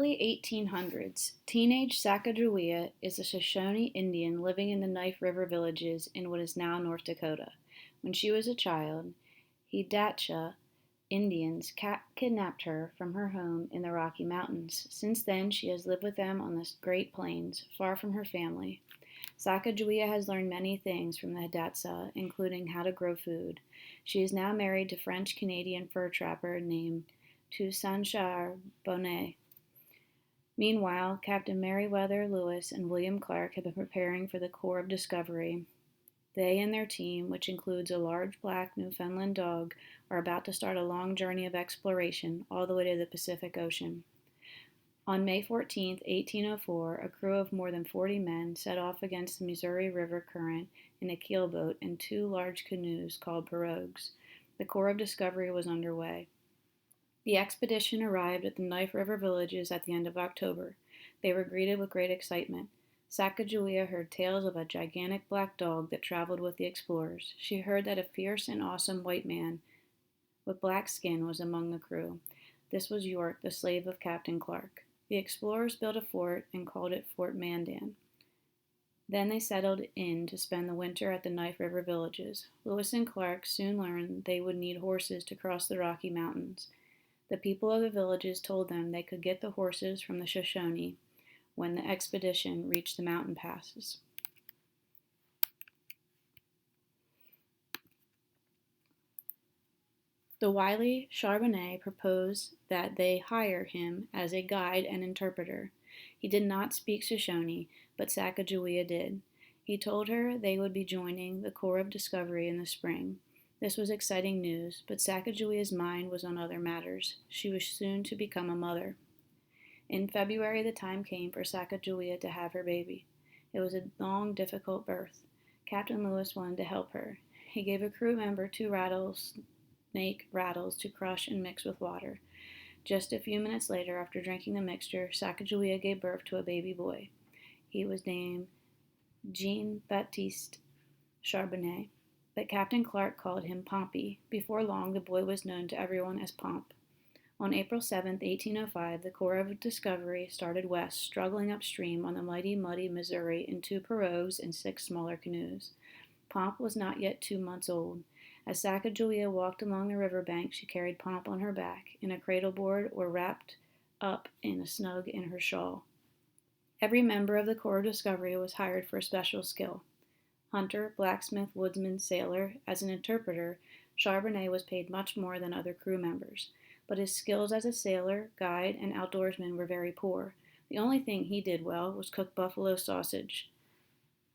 early 1800s, teenage Sacagawea is a Shoshone Indian living in the Knife River villages in what is now North Dakota. When she was a child, Hidatsa Indians kidnapped her from her home in the Rocky Mountains. Since then, she has lived with them on the Great Plains, far from her family. Sacagawea has learned many things from the Hidatsa, including how to grow food. She is now married to French-Canadian fur trapper named Toussaint Charbonnet. Meanwhile, Captain Meriwether Lewis and William Clark have been preparing for the Corps of Discovery. They and their team, which includes a large black Newfoundland dog, are about to start a long journey of exploration all the way to the Pacific Ocean. On May 14, 1804, a crew of more than 40 men set off against the Missouri River current in a keelboat and two large canoes called pirogues. The Corps of Discovery was underway. The expedition arrived at the Knife River villages at the end of October. They were greeted with great excitement. Sacagawea heard tales of a gigantic black dog that traveled with the explorers. She heard that a fierce and awesome white man with black skin was among the crew. This was York, the slave of Captain Clark. The explorers built a fort and called it Fort Mandan. Then they settled in to spend the winter at the Knife River villages. Lewis and Clark soon learned they would need horses to cross the Rocky Mountains. The people of the villages told them they could get the horses from the Shoshone when the expedition reached the mountain passes. The wily Charbonnet proposed that they hire him as a guide and interpreter. He did not speak Shoshone, but Sacagawea did. He told her they would be joining the Corps of Discovery in the spring. This was exciting news, but Sacagawea's mind was on other matters. She was soon to become a mother. In February, the time came for Sacagawea to have her baby. It was a long, difficult birth. Captain Lewis wanted to help her. He gave a crew member 2 rattlesnake rattles to crush and mix with water. Just a few minutes later, after drinking the mixture, Sacagawea gave birth to a baby boy. He was named Jean-Baptiste Charbonnet, but Captain Clark called him Pompey. Before long, the boy was known to everyone as Pomp. On April 7, 1805, the Corps of Discovery started west, struggling upstream on the mighty muddy Missouri in 2 pirogues and 6 smaller canoes. Pomp was not yet 2 months old. As Sacagawea walked along the riverbank, she carried Pomp on her back, in a cradleboard, or wrapped up in a snug in her shawl. Every member of the Corps of Discovery was hired for a special skill. Hunter, blacksmith, woodsman, sailor. As an interpreter, Charbonnet was paid much more than other crew members, but his skills as a sailor, guide, and outdoorsman were very poor. The only thing he did well was cook buffalo sausage.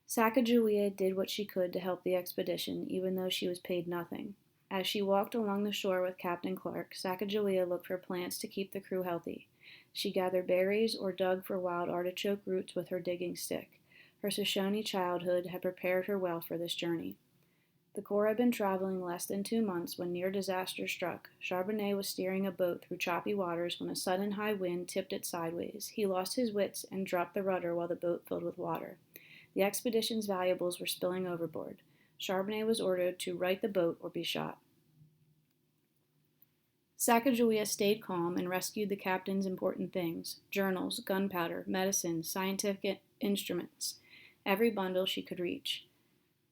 Sacagawea did what she could to help the expedition, even though she was paid nothing. As she walked along the shore with Captain Clark, Sacagawea looked for plants to keep the crew healthy. She gathered berries or dug for wild artichoke roots with her digging stick. Her Shoshone childhood had prepared her well for this journey. The Corps had been traveling less than 2 months when near disaster struck. Charbonnet was steering a boat through choppy waters when a sudden high wind tipped it sideways. He lost his wits and dropped the rudder while the boat filled with water. The expedition's valuables were spilling overboard. Charbonnet was ordered to right the boat or be shot. Sacagawea stayed calm and rescued the captain's important things: journals, gunpowder, medicines, scientific instruments, every bundle she could reach.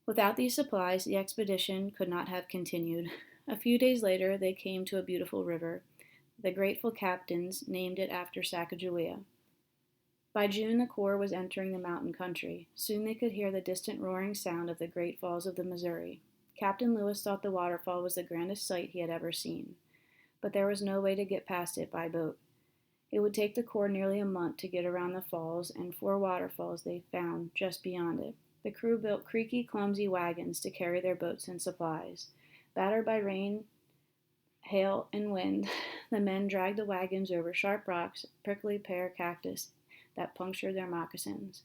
Without these supplies, the expedition could not have continued. A few days later, they came to a beautiful river. The grateful captains named it after Sacagawea. By June, the Corps was entering the mountain country. Soon they could hear the distant roaring sound of the great falls of the Missouri. Captain Lewis thought the waterfall was the grandest sight he had ever seen, but there was no way to get past it by boat. It would take the Corps nearly a month to get around the falls and 4 waterfalls they found just beyond it. The crew built creaky, clumsy wagons to carry their boats and supplies. Battered by rain, hail, and wind, the men dragged the wagons over sharp rocks, prickly pear cactus that punctured their moccasins.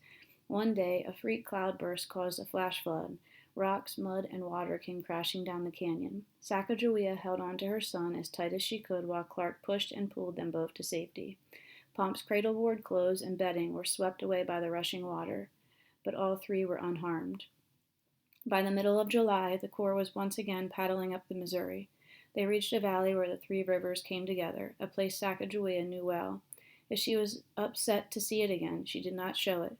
One day, a freak cloudburst caused a flash flood. Rocks, mud, and water came crashing down the canyon. Sacagawea held on to her son as tight as she could while Clark pushed and pulled them both to safety. Pomp's cradleboard, clothes, and bedding were swept away by the rushing water, but all 3 were unharmed. By the middle of July, the Corps was once again paddling up the Missouri. They reached a valley where the 3 rivers came together, a place Sacagawea knew well. but she was upset to see it again. She did not show it.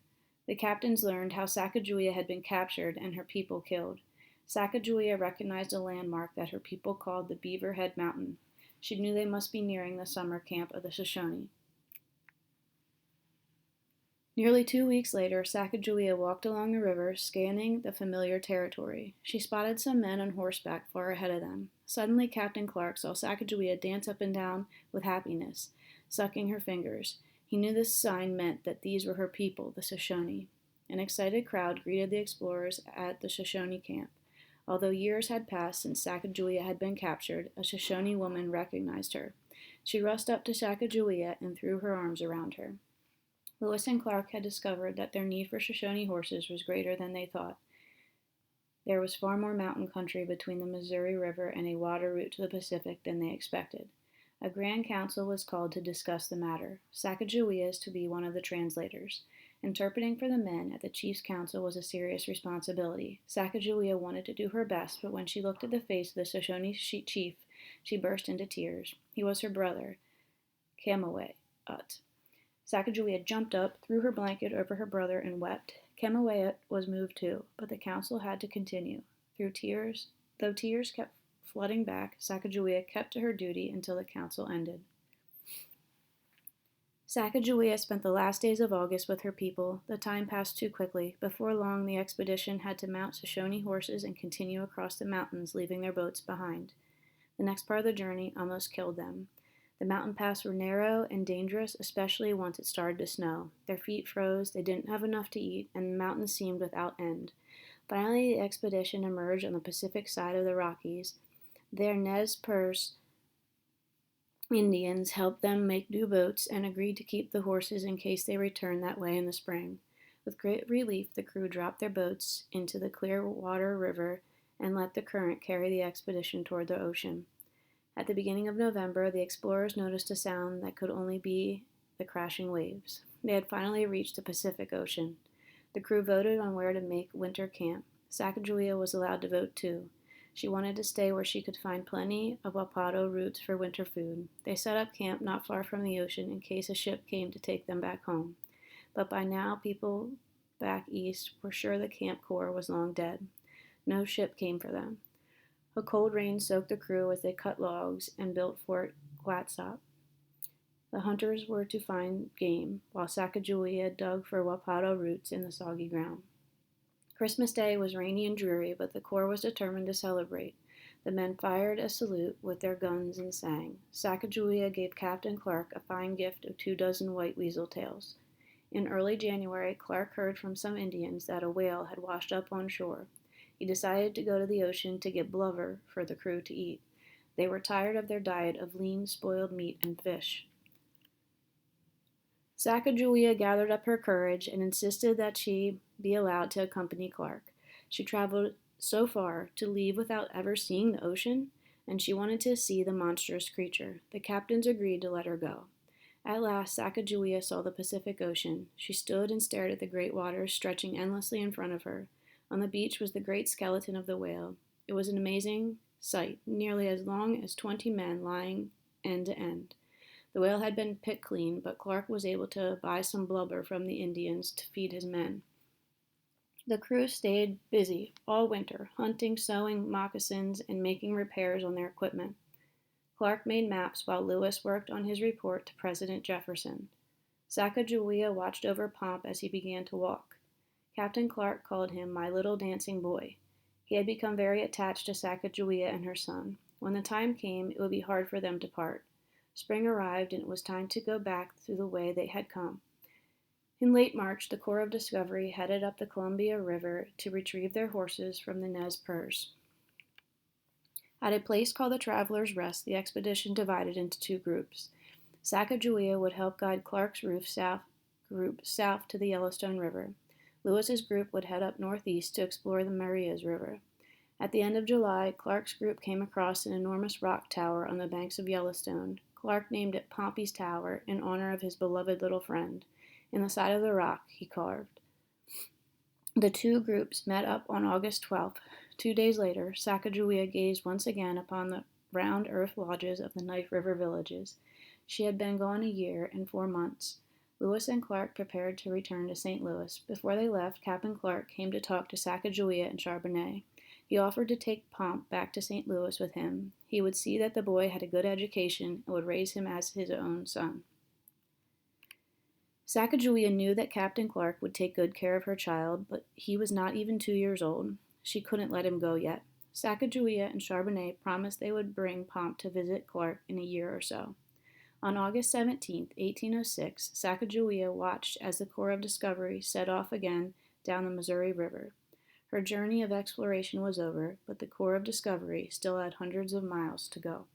The captains learned how Sacagawea had been captured and her people killed. Sacagawea recognized a landmark that her people called the Beaver Head Mountain. She knew they must be nearing the summer camp of the Shoshone. Nearly 2 weeks later, Sacagawea walked along the river, scanning the familiar territory. She spotted some men on horseback far ahead of them. Suddenly, Captain Clark saw Sacagawea dance up and down with happiness, sucking her fingers. He knew this sign meant that these were her people, the Shoshone. An excited crowd greeted the explorers at the Shoshone camp. Although years had passed since Sacagawea had been captured, a Shoshone woman recognized her. She rushed up to Sacagawea and threw her arms around her. Lewis and Clark had discovered that their need for Shoshone horses was greater than they thought. There was far more mountain country between the Missouri River and a water route to the Pacific than they expected. A grand council was called to discuss the matter. Sacagawea is to be one of the translators. Interpreting for the men at the chief's council was a serious responsibility. Sacagawea wanted to do her best, but when she looked at the face of the Shoshone chief, she burst into tears. He was her brother, Kamawet. Sacagawea jumped up, threw her blanket over her brother, and wept. Kamawet was moved too, but the council had to continue. Though tears kept flooding back, Sacagawea kept to her duty until the council ended. Sacagawea spent the last days of August with her people. The time passed too quickly. Before long, the expedition had to mount Shoshone horses and continue across the mountains, leaving their boats behind. The next part of the journey almost killed them. The mountain paths were narrow and dangerous, especially once it started to snow. Their feet froze, they didn't have enough to eat, and the mountains seemed without end. Finally, the expedition emerged on the Pacific side of the Rockies. Their Nez Perce Indians helped them make new boats and agreed to keep the horses in case they returned that way in the spring. With great relief, the crew dropped their boats into the Clearwater River and let the current carry the expedition toward the ocean. At the beginning of November, the explorers noticed a sound that could only be the crashing waves. They had finally reached the Pacific Ocean. The crew voted on where to make winter camp. Sacagawea was allowed to vote too. She wanted to stay where she could find plenty of wapato roots for winter food. They set up camp not far from the ocean in case a ship came to take them back home. But by now, people back east were sure the Camp Corps was long dead. No ship came for them. A cold rain soaked the crew as they cut logs and built Fort Clatsop. The hunters were to find game, while Sacagawea dug for wapato roots in the soggy ground. Christmas Day was rainy and dreary, but the Corps was determined to celebrate. The men fired a salute with their guns and sang. Sacagawea gave Captain Clark a fine gift of 24 white weasel tails. In early January, Clark heard from some Indians that a whale had washed up on shore. He decided to go to the ocean to get blubber for the crew to eat. They were tired of their diet of lean, spoiled meat and fish. Sacagawea gathered up her courage and insisted that she be allowed to accompany Clark. She traveled so far to leave without ever seeing the ocean, and she wanted to see the monstrous creature. The captains agreed to let her go. At last, Sacagawea saw the Pacific Ocean. She stood and stared at the great waters stretching endlessly in front of her. On the beach was the great skeleton of the whale. It was an amazing sight, nearly as long as 20 men lying end to end. The whale had been picked clean, but Clark was able to buy some blubber from the Indians to feed his men. The crew stayed busy all winter, hunting, sewing moccasins, and making repairs on their equipment. Clark made maps while Lewis worked on his report to President Jefferson. Sacagawea watched over Pomp as he began to walk. Captain Clark called him "my little dancing boy." He had become very attached to Sacagawea and her son. When the time came, it would be hard for them to part. Spring arrived, and it was time to go back through the way they had come. In late March, the Corps of Discovery headed up the Columbia River to retrieve their horses from the Nez Perce. At a place called the Traveler's Rest, the expedition divided into two groups. Sacagawea would help guide Clark's group south to the Yellowstone River. Lewis's group would head up northeast to explore the Marias River. At the end of July, Clark's group came across an enormous rock tower on the banks of Yellowstone. Clark named it Pompey's Tower in honor of his beloved little friend. In the side of the rock he carved. The two groups met up on August 12th. 2 days later, Sacagawea gazed once again upon the round earth lodges of the Knife River villages. She had been gone a year and 4 months. Lewis and Clark prepared to return to St. Louis. Before they left, Captain Clark came to talk to Sacagawea and Charbonnet. He offered to take Pomp back to St. Louis with him. He would see that the boy had a good education and would raise him as his own son. Sacagawea knew that Captain Clark would take good care of her child, but he was not even 2 years old. She couldn't let him go yet. Sacagawea and Charbonnet promised they would bring Pomp to visit Clark in a year or so. On August 17, 1806, Sacagawea watched as the Corps of Discovery set off again down the Missouri River. Her journey of exploration was over, but the Corps of Discovery still had hundreds of miles to go.